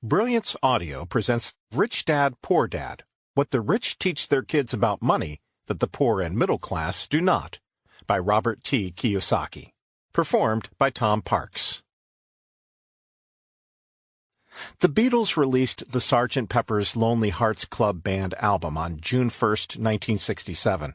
Brilliance Audio presents Rich Dad, Poor Dad, What the Rich Teach Their Kids About Money That the Poor and Middle Class Do Not, by Robert T. Kiyosaki. Performed by Tom Parks. The Beatles released the Sgt. Pepper's Lonely Hearts Club Band album on June 1, 1967.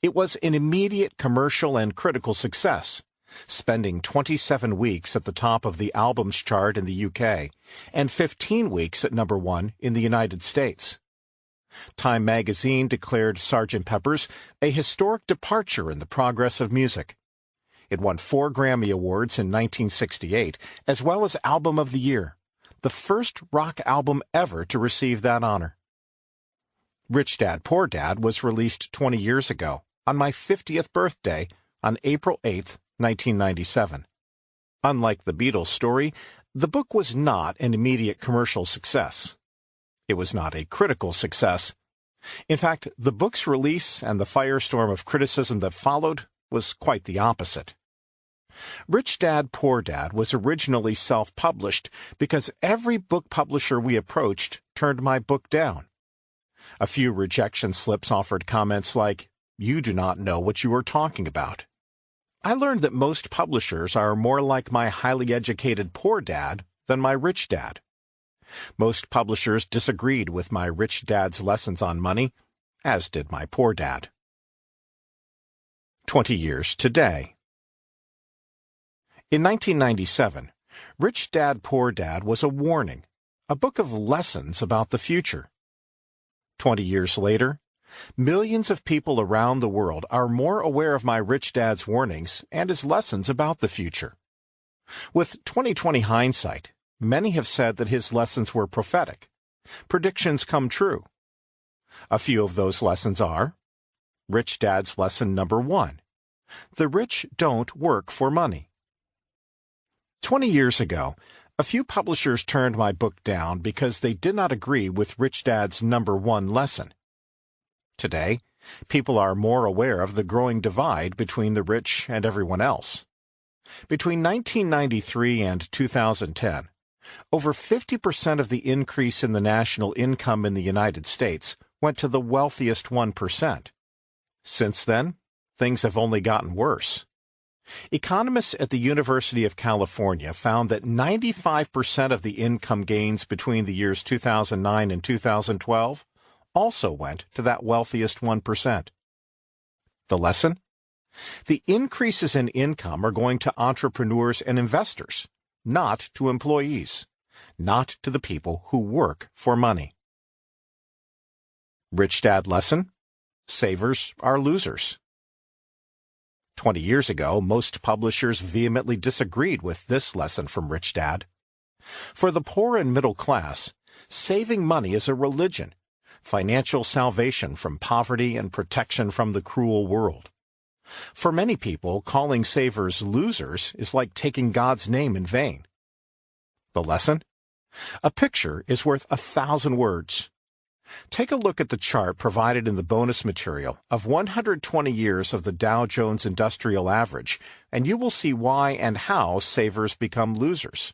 It was an immediate commercial and critical success, spending 27 weeks at the top of the albums chart in the UK and 15 weeks at number 1 in the United States. Time magazine declared Sgt. Pepper's a historic departure in the progress of music. It won 4 Grammy Awards in 1968, as well as Album of the Year, the first rock album ever to receive that honor. Rich Dad, Poor Dad was released 20 years ago, on my 50th birthday, on April 8, 1997. Unlike the Beatles story, the book was not an immediate commercial success. It was not a critical success. In fact, the book's release and the firestorm of criticism that followed was quite the opposite. Rich Dad, Poor Dad was originally self-published because every book publisher we approached turned my book down. A few rejection slips offered comments like, "You do not know what you are talking about." I learned that most publishers are more like my highly educated poor dad than my rich dad. Most publishers disagreed with my rich dad's lessons on money, as did my poor dad. 20 years today. In 1997, Rich Dad, Poor Dad was a warning, a book of lessons about the future. 20 years later, millions of people around the world are more aware of my rich dad's warnings and his lessons about the future. With 2020 hindsight, many have said that his lessons were prophetic. Predictions come true. A few of those lessons are: Rich Dad's lesson number 1. The rich don't work for money. 20 years ago, a few publishers turned my book down because they did not agree with Rich Dad's number 1 lesson. Today, people are more aware of the growing divide between the rich and everyone else. Between 1993 and 2010, over 50% of the increase in the national income in the United States went to the wealthiest 1%. Since then, things have only gotten worse. Economists at the University of California found that 95% of the income gains between the years 2009 and 2012 also went to that wealthiest 1%. The lesson? The increases in income are going to entrepreneurs and investors, not to employees, not to the people who work for money. Rich Dad lesson? Savers are losers. 20 years ago, most publishers vehemently disagreed with this lesson from Rich Dad. For the poor and middle class, saving money is a religion, financial salvation from poverty and protection from the cruel world. For many people, calling savers losers is like taking God's name in vain. The lesson? A picture is worth 1,000 words. Take a look at the chart provided in the bonus material of 120 years of the Dow Jones Industrial Average, and you will see why and how savers become losers.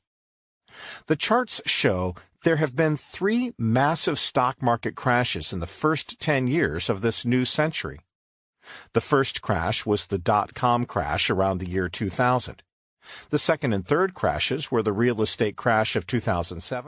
The charts show there have been 3 massive stock market crashes in the first 10 years of this new century. The first crash was the dot-com crash around the year 2000. The second and third crashes were the real estate crash of 2007.